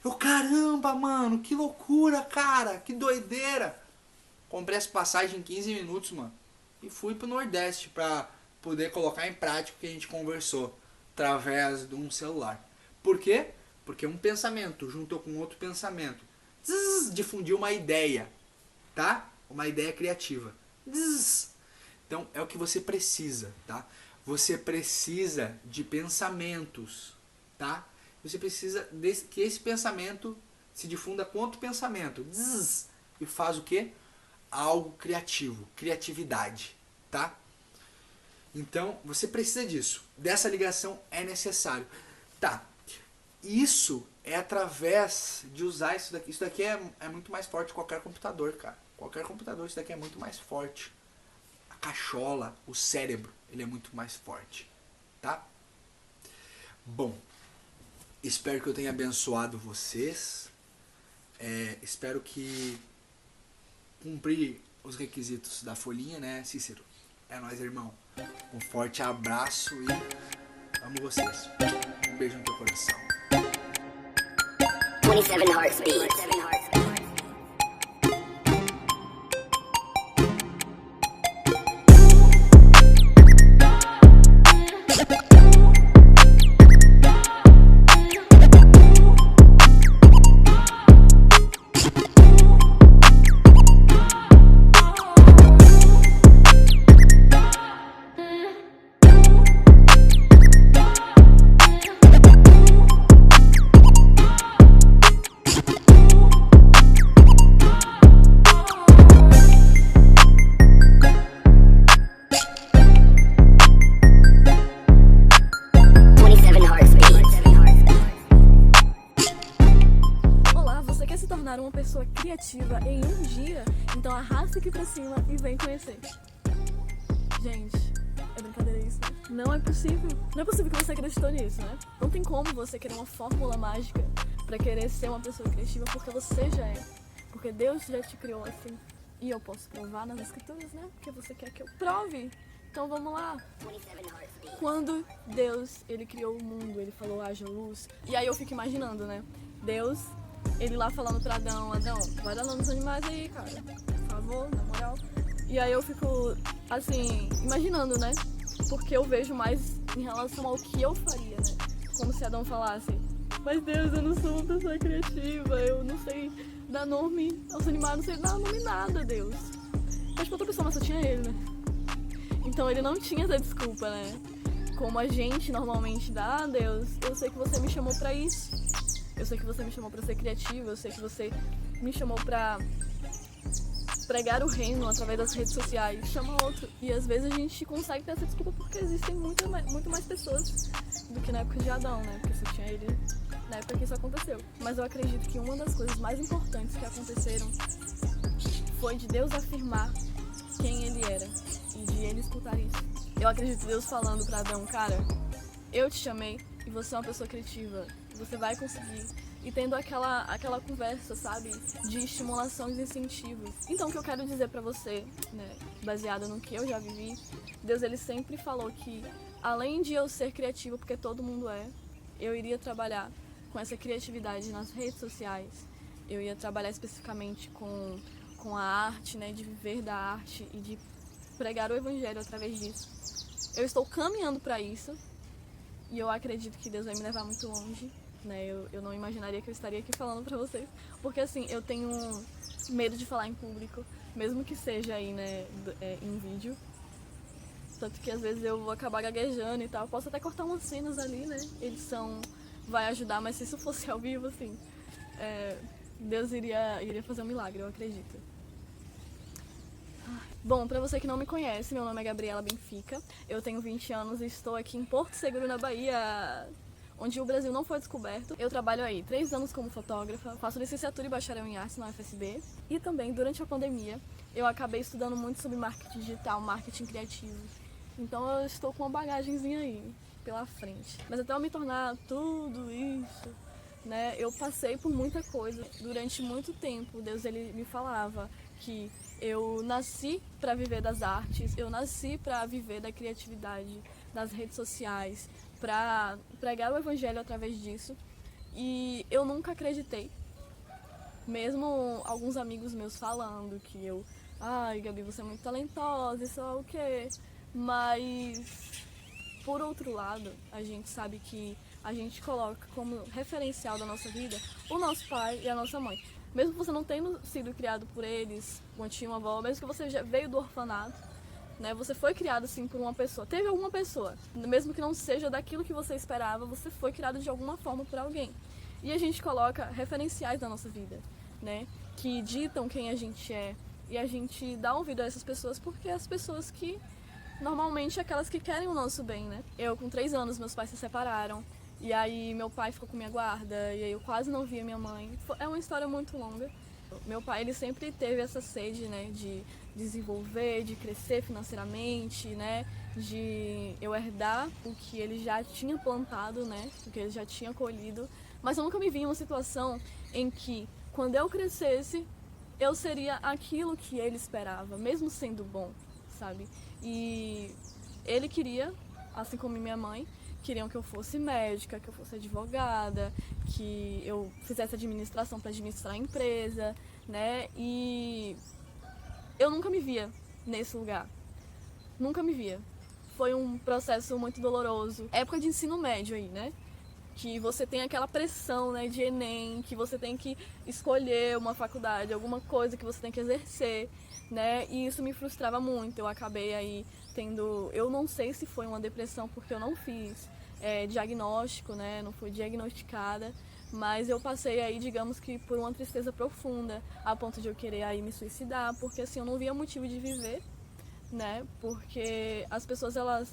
Eu, caramba, mano, que loucura, cara, que doideira. Comprei essa passagem em 15 minutos, mano. E fui pro Nordeste pra poder colocar em prática o que a gente conversou através de um celular. Por quê? Porque um pensamento juntou com outro pensamento. Difundir uma ideia, tá? Uma ideia criativa. Então é o que você precisa, tá? Você precisa de pensamentos, tá? Você precisa que esse pensamento se difunda com outro pensamento. E faz o quê? Algo criativo, criatividade, tá? Então você precisa disso. Dessa ligação é necessário. Tá. Isso é através de usar isso daqui. Isso daqui é muito mais forte que qualquer computador, cara. Qualquer computador, isso daqui é muito mais forte. A cachola, o cérebro, ele é muito mais forte. Tá? Bom, espero que eu tenha abençoado vocês. Espero que cumprir os requisitos da folhinha, né, Cícero? É nóis, irmão. Um forte abraço e amo vocês. Um beijo no teu coração. 27 Heartbeats. Uma pessoa criativa em um dia, então arrasta aqui pra cima e vem conhecer. Gente, é brincadeira isso, né? Não é possível. Não é possível que você acreditou nisso, né? Não tem como você querer uma fórmula mágica pra querer ser uma pessoa criativa, porque você já é. Porque Deus já te criou assim. E eu posso provar nas escrituras, né? Porque você quer que eu prove. Então vamos lá. Quando Deus, ele criou o mundo, ele falou, haja luz. E aí eu fico imaginando, né? Deus, ele lá falando pra Adão, vai dar nome nos animais aí, cara, por favor, na moral. E aí eu fico, assim, imaginando, né? Porque eu vejo mais em relação ao que eu faria, né? Como se Adão falasse, mas Deus, eu não sou uma pessoa criativa, eu não sei dar nome aos animais, não sei dar nome nada, Deus. Mas pra outra pessoa, mas só tinha ele, né? Então ele não tinha essa desculpa, né? Como a gente normalmente dá, Deus, eu sei que você me chamou pra isso. Eu sei que você me chamou pra ser criativa, eu sei que você me chamou pra pregar o reino através das redes sociais chama outro. E às vezes a gente consegue ter essa desculpa porque existem muito mais pessoas do que na época de Adão, né? Porque só tinha ele na época que isso aconteceu. Mas eu acredito que uma das coisas mais importantes que aconteceram foi de Deus afirmar quem ele era e de ele escutar isso. Eu acredito Deus falando pra Adão, cara, eu te chamei e você é uma pessoa criativa, você vai conseguir. E tendo aquela conversa, sabe, de estimulação e incentivos. Então, o que eu quero dizer pra você, né, baseado no que eu já vivi, Deus, ele sempre falou que, além de eu ser criativa, porque todo mundo é, eu iria trabalhar com essa criatividade nas redes sociais. Eu ia trabalhar especificamente com a arte, né, de viver da arte e de pregar o evangelho através disso. Eu estou caminhando pra isso e eu acredito que Deus vai me levar muito longe. Né, eu não imaginaria que eu estaria aqui falando pra vocês, porque assim, eu tenho medo de falar em público, mesmo que seja aí, né, em vídeo, tanto que às vezes eu vou acabar gaguejando e tal, posso até cortar umas cenas ali, né, edição vai ajudar, mas se isso fosse ao vivo, assim, Deus iria fazer um milagre, eu acredito. Bom, pra você que não me conhece, meu nome é Gabriela Benfica, eu tenho 20 anos e estou aqui em Porto Seguro, na Bahia, onde o Brasil não foi descoberto. Eu trabalho aí 3 anos como fotógrafa, faço licenciatura e bacharel em artes na UFSB. E também, durante a pandemia, eu acabei estudando muito sobre marketing digital, marketing criativo. Então eu estou com uma bagagenzinha aí, pela frente. Mas até eu me tornar tudo isso, né, eu passei por muita coisa. Durante muito tempo, Deus ele me falava que eu nasci para viver das artes, eu nasci para viver da criatividade, das redes sociais, para pregar o evangelho através disso, e eu nunca acreditei, mesmo alguns amigos meus falando que eu, ai Gabi, você é muito talentosa, isso é o quê? Mas, por outro lado, a gente sabe que a gente coloca como referencial da nossa vida o nosso pai e a nossa mãe. Mesmo você não tendo sido criado por eles, uma tia, uma avó, mesmo que você já veio do orfanato, né, você foi criado assim por uma pessoa, teve alguma pessoa, mesmo que não seja daquilo que você esperava, você foi criado de alguma forma por alguém. E a gente coloca referenciais da nossa vida, né, que ditam quem a gente é, e a gente dá ouvido a essas pessoas porque as pessoas que, normalmente, aquelas que querem o nosso bem, né. Eu, com 3 anos, meus pais se separaram, e aí meu pai ficou com minha guarda, e aí eu quase não via minha mãe. É uma história muito longa. Meu pai, ele sempre teve essa sede, né, de desenvolver, de crescer financeiramente, né, de eu herdar o que ele já tinha plantado, né, o que ele já tinha colhido. Mas eu nunca me vi em uma situação em que, quando eu crescesse, eu seria aquilo que ele esperava, mesmo sendo bom, sabe? E ele queria, assim como minha mãe, queriam que eu fosse médica, que eu fosse advogada, que eu fizesse administração para administrar a empresa, né? E eu nunca me via nesse lugar. Nunca me via. Foi um processo muito doloroso. Época de ensino médio aí, né? Que você tem aquela pressão, né, de Enem, que você tem que escolher uma faculdade, alguma coisa que você tem que exercer, né? E isso me frustrava muito. Eu acabei aí tendo... Eu não sei se foi uma depressão, porque eu não fiz diagnóstico, né? Não fui diagnosticada. Mas eu passei aí, digamos que, por uma tristeza profunda, a ponto de eu querer aí me suicidar, porque assim, eu não via motivo de viver, né? Porque as pessoas, elas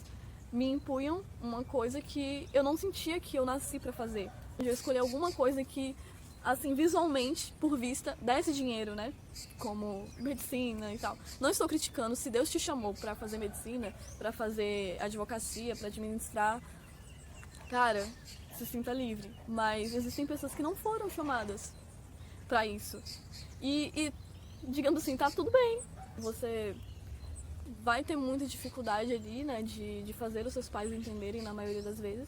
me impunham uma coisa que eu não sentia que eu nasci pra fazer. Eu escolhi alguma coisa que, assim, visualmente, por vista, desse dinheiro, né? Como medicina e tal. Não estou criticando, se Deus te chamou pra fazer medicina, pra fazer advocacia, pra administrar, cara, se sinta livre. Mas existem pessoas que não foram chamadas pra isso. E digamos assim, tá tudo bem. Você vai ter muita dificuldade ali, né, de fazer os seus pais entenderem na maioria das vezes,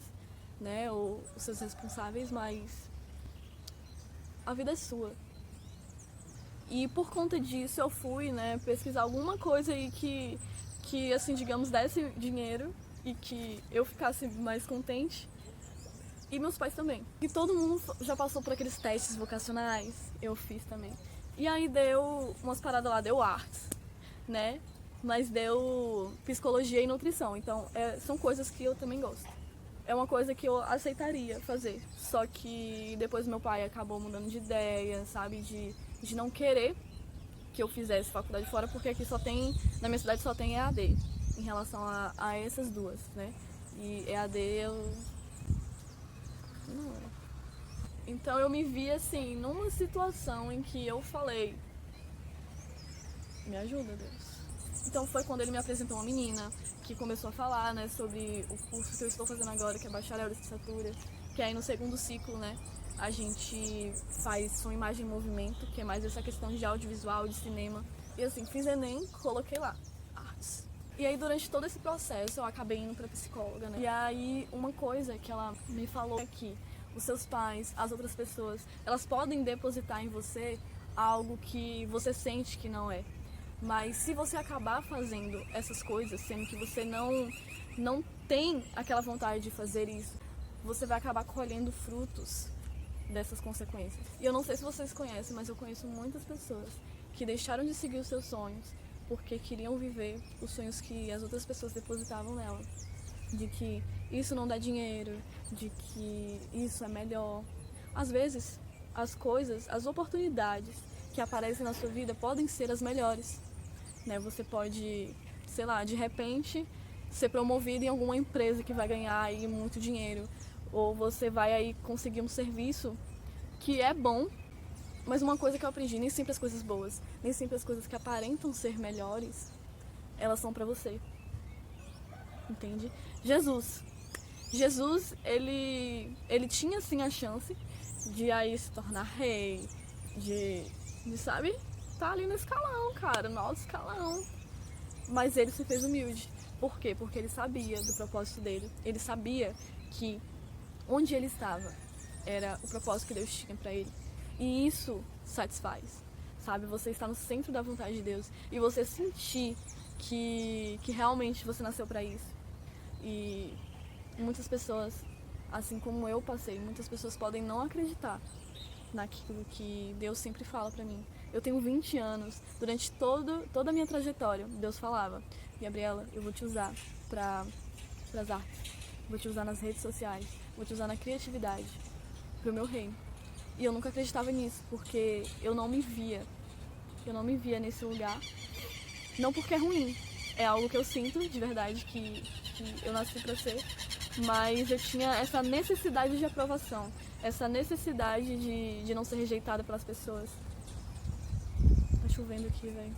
né, ou os seus responsáveis, mas a vida é sua. E por conta disso eu fui, né, pesquisar alguma coisa aí que assim, digamos, desse dinheiro e que eu ficasse mais contente. E meus pais também. E todo mundo já passou por aqueles testes vocacionais, eu fiz também. E aí deu umas paradas lá, deu artes, né? Mas deu psicologia e nutrição. Então, são coisas que eu também gosto. É uma coisa que eu aceitaria fazer. Só que depois meu pai acabou mudando de ideia, sabe? De não querer que eu fizesse faculdade fora, porque aqui só tem, na minha cidade só tem EAD, em relação a essas duas, né? E EAD eu... não. Então eu me vi assim, numa situação em que eu falei, me ajuda, Deus. Então foi quando ele me apresentou uma menina que começou a falar, né, sobre o curso que eu estou fazendo agora, que é bacharel de licenciatura, que aí no segundo ciclo, né, a gente faz som, imagem e movimento, que é mais essa questão de audiovisual, de cinema. E assim, fiz Enem, coloquei lá, artes. E aí durante todo esse processo eu acabei indo pra psicóloga, né. E aí uma coisa que ela me falou é que os seus pais, as outras pessoas, elas podem depositar em você algo que você sente que não é. Mas se você acabar fazendo essas coisas, sendo que você não tem aquela vontade de fazer isso, você vai acabar colhendo frutos dessas consequências. E eu não sei se vocês conhecem, mas eu conheço muitas pessoas que deixaram de seguir os seus sonhos porque queriam viver os sonhos que as outras pessoas depositavam nela. De que isso não dá dinheiro, de que isso é melhor. Às vezes, as coisas, as oportunidades que aparecem na sua vida podem ser as melhores. Né? Você pode, sei lá, de repente ser promovido em alguma empresa que vai ganhar aí muito dinheiro. Ou você vai aí conseguir um serviço que é bom, mas uma coisa que eu aprendi, nem sempre as coisas boas, nem sempre as coisas que aparentam ser melhores, elas são pra você. Entende? Jesus, ele tinha sim a chance de aí se tornar rei, de sabe, tá ali no escalão, cara, no alto escalão. Mas ele se fez humilde. Por quê? Porque ele sabia do propósito dele. Ele sabia que onde ele estava era o propósito que Deus tinha pra ele. E isso satisfaz, sabe? Você está no centro da vontade de Deus e você sentir que realmente você nasceu pra isso. E muitas pessoas, assim como eu passei, muitas pessoas podem não acreditar naquilo que Deus sempre fala pra mim. Eu tenho 20 anos, durante toda a minha trajetória, Deus falava: Gabriela, eu vou te usar para as artes, vou te usar nas redes sociais, vou te usar na criatividade, pro meu reino. E eu nunca acreditava nisso, porque eu não me via nesse lugar, não porque é ruim, é algo que eu sinto de verdade, que eu nasci pra ser, mas eu tinha essa necessidade de aprovação, essa necessidade de não ser rejeitada pelas pessoas. Tá chovendo aqui, velho.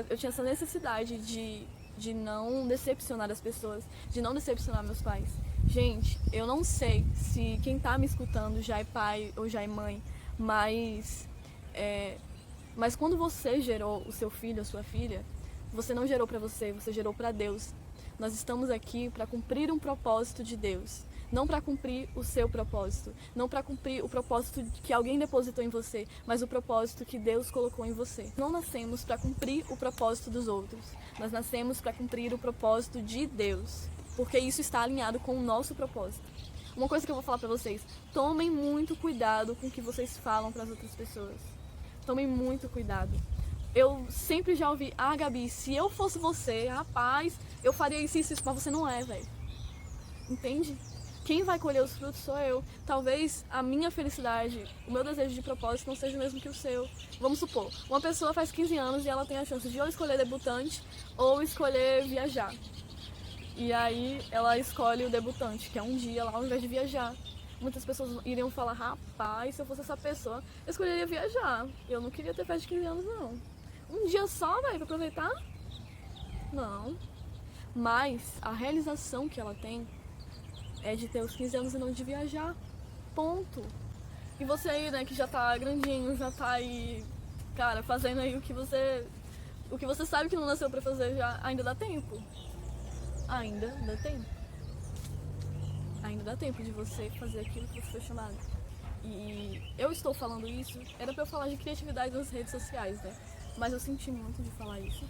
Eu tinha essa necessidade de não decepcionar as pessoas, de não decepcionar meus pais. Gente, eu não sei se quem tá me escutando já é pai ou já é mãe, mas quando você gerou o seu filho ou sua filha, você não gerou pra você, você gerou pra Deus. Nós estamos aqui para cumprir um propósito de Deus, não para cumprir o seu propósito, não para cumprir o propósito que alguém depositou em você, mas o propósito que Deus colocou em você. Não nascemos para cumprir o propósito dos outros, nós nascemos para cumprir o propósito de Deus, porque isso está alinhado com o nosso propósito. Uma coisa que eu vou falar para vocês: tomem muito cuidado com o que vocês falam para as outras pessoas. Tomem muito cuidado. Eu sempre já ouvi: ah, Gabi, se eu fosse você, rapaz, eu faria isso, mas você não é, velho. Entende? Quem vai colher os frutos sou eu. Talvez a minha felicidade, o meu desejo de propósito não seja o mesmo que o seu. Vamos supor, uma pessoa faz 15 anos e ela tem a chance de ou escolher debutante ou escolher viajar. E aí ela escolhe o debutante, que é um dia lá ao invés de viajar. Muitas pessoas iriam falar: rapaz, se eu fosse essa pessoa, eu escolheria viajar. Eu não queria ter festa de 15 anos, não. Um dia só, velho, pra aproveitar? Não. Mas a realização que ela tem é de ter os 15 anos e não de viajar. Ponto. E você aí, né, que já tá grandinho, já tá aí, cara, fazendo aí o que você sabe que não nasceu pra fazer, já ainda dá tempo. Ainda dá tempo. Ainda dá tempo de você fazer aquilo que você foi chamado. E eu estou falando isso, era pra eu falar de criatividade nas redes sociais, né? Mas eu senti muito de falar isso,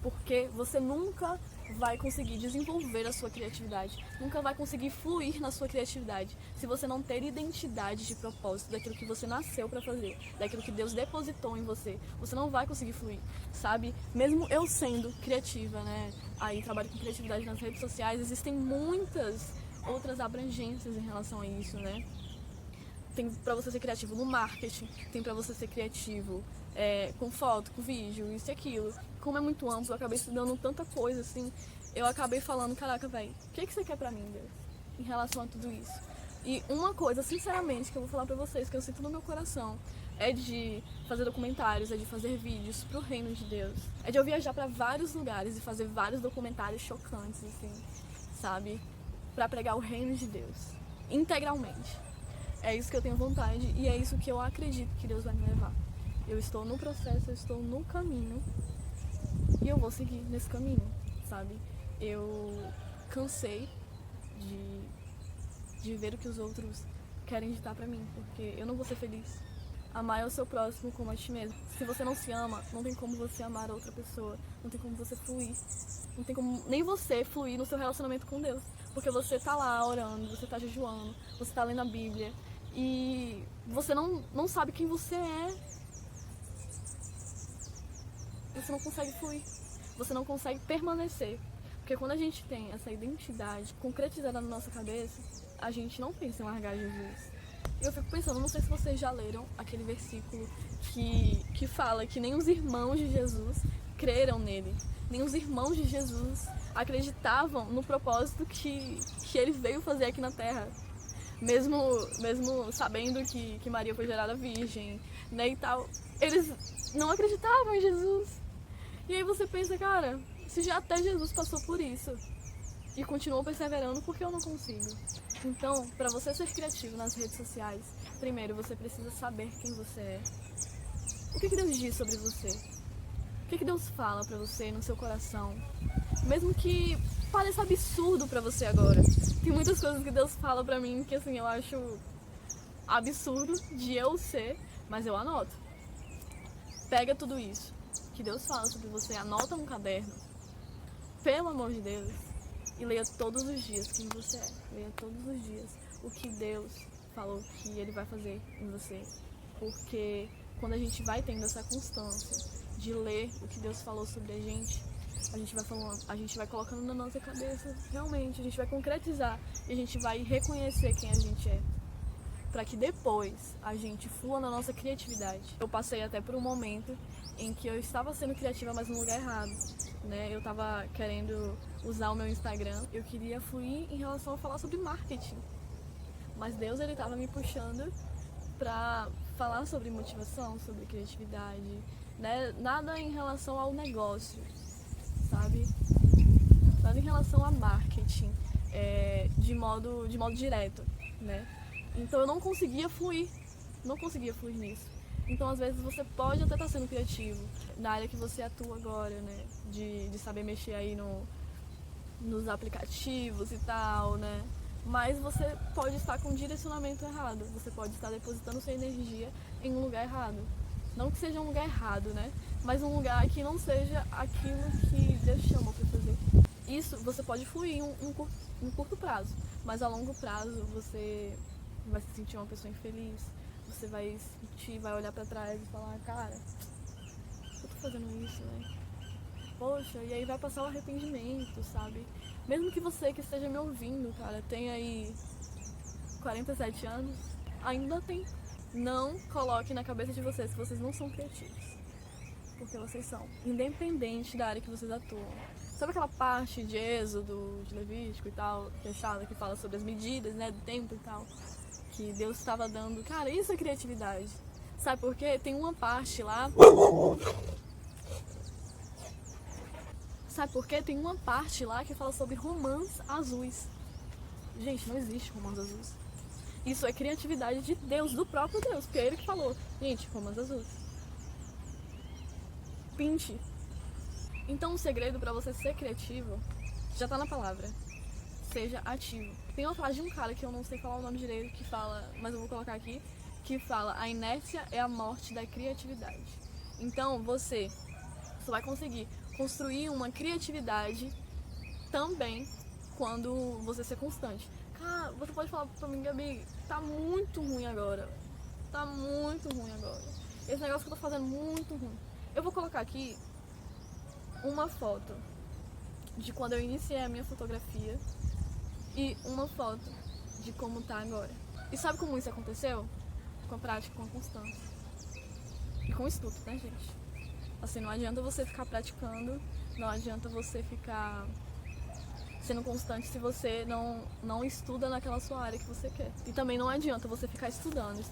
porque você nunca vai conseguir desenvolver a sua criatividade, nunca vai conseguir fluir na sua criatividade se você não ter identidade de propósito daquilo que você nasceu pra fazer, daquilo que Deus depositou em você. Você não vai conseguir fluir, sabe? Mesmo eu sendo criativa, né? Aí trabalho com criatividade nas redes sociais, existem muitas outras abrangências em relação a isso, né? Tem pra você ser criativo no marketing, tem pra você ser criativo com foto, com vídeo, isso e aquilo. Como é muito amplo, eu acabei estudando tanta coisa, assim, eu acabei falando, caraca, velho, o que você quer pra mim, Deus, em relação a tudo isso? E uma coisa, sinceramente, que eu vou falar pra vocês, que eu sinto no meu coração, é de fazer documentários, é de fazer vídeos pro reino de Deus. É de eu viajar pra vários lugares e fazer vários documentários chocantes, assim, sabe? Pra pregar o reino de Deus, integralmente. É isso que eu tenho vontade e é isso que eu acredito que Deus vai me levar. Eu estou no processo, eu estou no caminho e eu vou seguir nesse caminho, sabe? Eu cansei de ver o que os outros querem ditar pra mim, porque eu não vou ser feliz. Amar é o seu próximo como a ti mesmo. Se você não se ama, não tem como você amar a outra pessoa, não tem como você fluir, não tem como nem você fluir no seu relacionamento com Deus, porque você tá lá orando, você tá jejuando, você tá lendo a Bíblia e você não sabe quem você é. Você não consegue fluir, você não consegue permanecer, porque quando a gente tem essa identidade concretizada na nossa cabeça, a gente não pensa em largar Jesus. Eu fico pensando, não sei se vocês já leram aquele versículo que fala que nem os irmãos de Jesus creram nele, nem os irmãos de Jesus acreditavam no propósito que ele veio fazer aqui na Terra, mesmo sabendo que Maria foi gerada virgem, né, e tal, eles não acreditavam em Jesus. E aí você pensa, cara, se já até Jesus passou por isso e continuou perseverando, por que eu não consigo? Então, para você ser criativo nas redes sociais, primeiro você precisa saber quem você é. O que Deus diz sobre você? O que Deus fala para você no seu coração? Mesmo que pareça absurdo para você agora. Tem muitas coisas que Deus fala para mim que assim eu acho absurdo de eu ser, mas eu anoto. Pega tudo isso que Deus fala sobre você, anota num caderno, pelo amor de Deus, e leia todos os dias quem você é. Leia todos os dias o que Deus falou que Ele vai fazer em você. Porque quando a gente vai tendo essa constância de ler o que Deus falou sobre a gente vai falando, a gente vai colocando na nossa cabeça, realmente, a gente vai concretizar e a gente vai reconhecer quem a gente é, para que depois a gente flua na nossa criatividade. Eu passei até por um momento em que eu estava sendo criativa, mas no lugar errado, né? Eu estava querendo usar o meu Instagram, eu queria fluir em relação a falar sobre marketing, mas Deus, Ele estava me puxando para falar sobre motivação, sobre criatividade, né? Nada em relação ao negócio, sabe? Nada em relação a marketing, de modo direto, né? Então eu não conseguia fluir nisso. Então às vezes você pode até estar sendo criativo na área que você atua agora, né? De saber mexer aí nos aplicativos e tal, né? Mas você pode estar com um direcionamento errado, você pode estar depositando sua energia em um lugar errado. Não que seja um lugar errado, né? Mas um lugar que não seja aquilo que Deus chama para fazer. Isso você pode fluir em curto prazo, mas a longo prazo você vai se sentir uma pessoa infeliz, você vai olhar pra trás e falar, cara, eu tô fazendo isso, né? Poxa, e aí vai passar o arrependimento, sabe? Mesmo que você que esteja me ouvindo, cara, tenha aí 47 anos, ainda tem. Não coloque na cabeça de vocês que vocês não são criativos, porque vocês são, independente da área que vocês atuam. Sabe aquela parte de Êxodo, de Levítico e tal, fechada, que fala sobre as medidas, né, do tempo e tal, que Deus estava dando? Cara, isso é criatividade. Sabe por quê? Tem uma parte lá... Sabe por quê? Tem uma parte lá que fala sobre romãs azuis. Gente, não existe romãs azuis. Isso é criatividade de Deus, do próprio Deus, porque é Ele que falou. Gente, romãs azuis. Pinte. Então o segredo para você ser criativo já tá na palavra. Seja ativo. Tem uma frase de um cara que eu não sei falar o nome direito, que fala, mas eu vou colocar aqui, que fala: a inércia é a morte da criatividade. Então você só vai conseguir construir uma criatividade também quando você ser constante. Cara, você pode falar pra mim, Gabi, tá muito ruim agora. Tá muito ruim agora. Esse negócio que eu tô fazendo muito ruim. Eu vou colocar aqui uma foto de quando eu iniciei a minha fotografia e uma foto de como tá agora. E sabe como isso aconteceu? Com a prática, com a constância. E com estudo, né, gente? Assim, não adianta você ficar praticando, não adianta você ficar sendo constante se você não estuda naquela sua área que você quer. E também não adianta você ficar estudando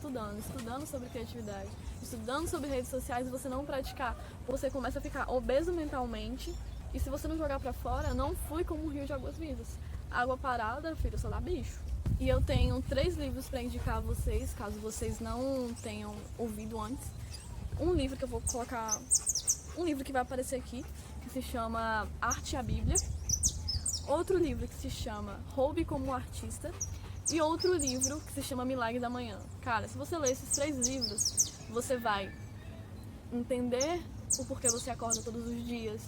sobre criatividade, estudando sobre redes sociais e você não praticar. Você começa a ficar obeso mentalmente e se você não jogar pra fora, não flui como um rio de águas vivas. Água parada, filho, só dá bicho. E eu tenho 3 livros pra indicar a vocês, caso vocês não tenham ouvido antes. Um livro que eu vou colocar, um livro que vai aparecer aqui, que se chama Arte e a Bíblia. Outro livro que se chama Roube como um Artista. E outro livro que se chama Milagre da Manhã. Cara, se você ler esses 3 livros, você vai entender o porquê você acorda todos os dias.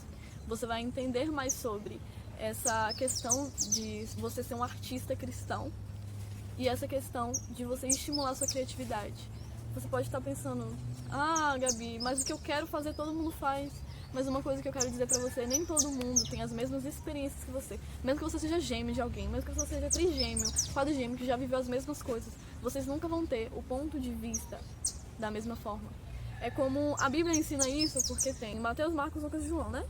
Você vai entender mais sobre essa questão de você ser um artista cristão. E essa questão de você estimular a sua criatividade. Você pode estar pensando, ah, Gabi, mas o que eu quero fazer todo mundo faz. Mas uma coisa que eu quero dizer pra você, nem todo mundo tem as mesmas experiências que você. Mesmo que você seja gêmeo de alguém, mesmo que você seja trigêmeo, quadrigêmeo, que já viveu as mesmas coisas, vocês nunca vão ter o ponto de vista da mesma forma. É como a Bíblia ensina isso, porque tem Mateus, Marcos, Lucas e João, né?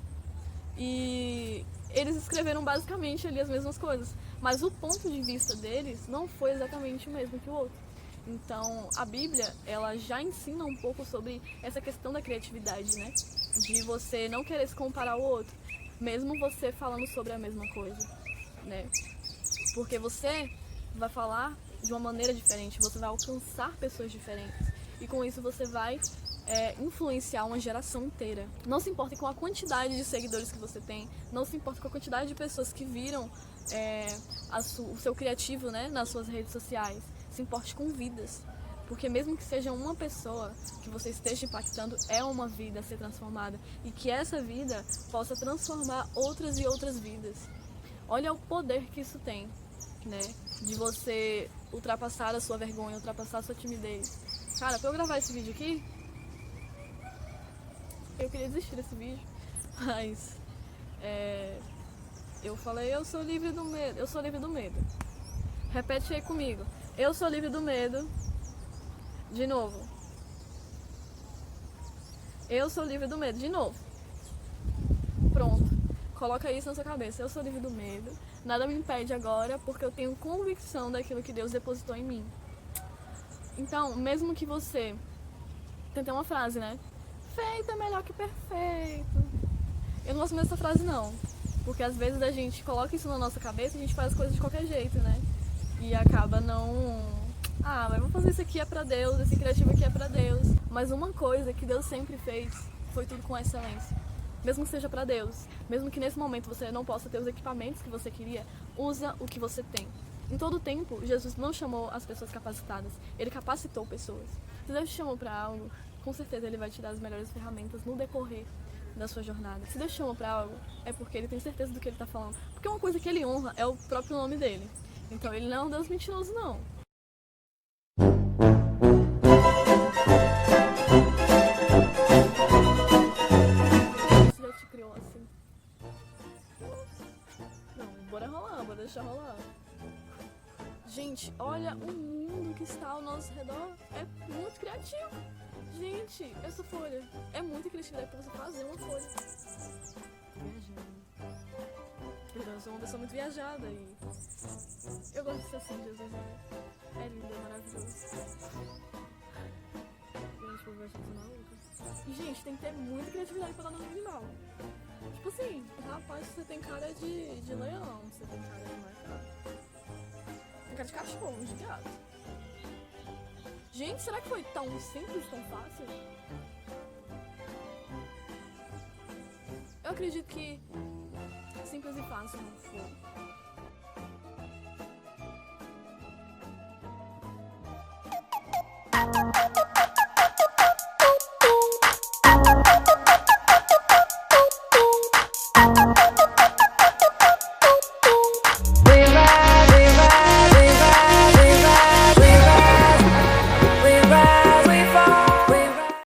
E eles escreveram basicamente ali as mesmas coisas. Mas o ponto de vista deles não foi exatamente o mesmo que o outro. Então, a Bíblia, ela já ensina um pouco sobre essa questão da criatividade, né? De você não querer se comparar ao outro, mesmo você falando sobre a mesma coisa, né? Porque você vai falar de uma maneira diferente, você vai alcançar pessoas diferentes. E com isso você vai influenciar uma geração inteira. Não se importe com a quantidade de seguidores que você tem, não se importe com a quantidade de pessoas que viram o seu criativo, né, nas suas redes sociais. Se importe com vidas, porque mesmo que seja uma pessoa que você esteja impactando, é uma vida a ser transformada e que essa vida possa transformar outras e outras vidas. Olha o poder que isso tem, né? De você ultrapassar a sua vergonha, ultrapassar a sua timidez. Cara, pra eu gravar esse vídeo aqui, eu queria desistir desse vídeo, mas eu falei, eu sou livre do medo, eu sou livre do medo. Repete aí comigo. Eu sou livre do medo. De novo. Eu sou livre do medo. De novo. Pronto. Coloca isso na sua cabeça. Eu sou livre do medo. Nada me impede agora, porque eu tenho convicção daquilo que Deus depositou em mim. Então, mesmo que você... Tem até uma frase, né? Feito é melhor que perfeito. Eu não gosto mesmo dessa frase, não. Porque às vezes a gente coloca isso na nossa cabeça e a gente faz as coisas de qualquer jeito, né? E acaba não... Ah, mas vou fazer isso aqui é pra Deus, esse criativo aqui é pra Deus. Mas uma coisa que Deus sempre fez foi tudo com excelência. Mesmo que seja pra Deus, mesmo que nesse momento você não possa ter os equipamentos que você queria, usa o que você tem. Em todo tempo, Jesus não chamou as pessoas capacitadas, Ele capacitou pessoas. Se Deus te chamou pra algo, com certeza Ele vai te dar as melhores ferramentas no decorrer da sua jornada. Se Deus te chamou pra algo, é porque Ele tem certeza do que Ele tá falando. Porque uma coisa que Ele honra é o próprio nome dEle. Então Ele não é um Deus mentiroso, não. Você já te criou assim? Não, bora rolar, bora deixar rolar. Gente, olha o mundo que está ao nosso redor. É muito criativo. Gente, essa folha é muita criatividade pra você fazer uma folha. Viajando. Eu sou uma pessoa muito viajada e eu gosto de ser assim, Jesus. É lindo, é maravilhoso. Gente, vou ver as coisas malucas. E, gente, tem que ter muita criatividade pra dar nome animal. Tipo assim, rapaz, você tem cara de leão, você tem cara de marcado. Tem cara de cachorro, de gato. Gente, será que foi tão simples, tão fácil? Eu acredito que simples e fácil não foi.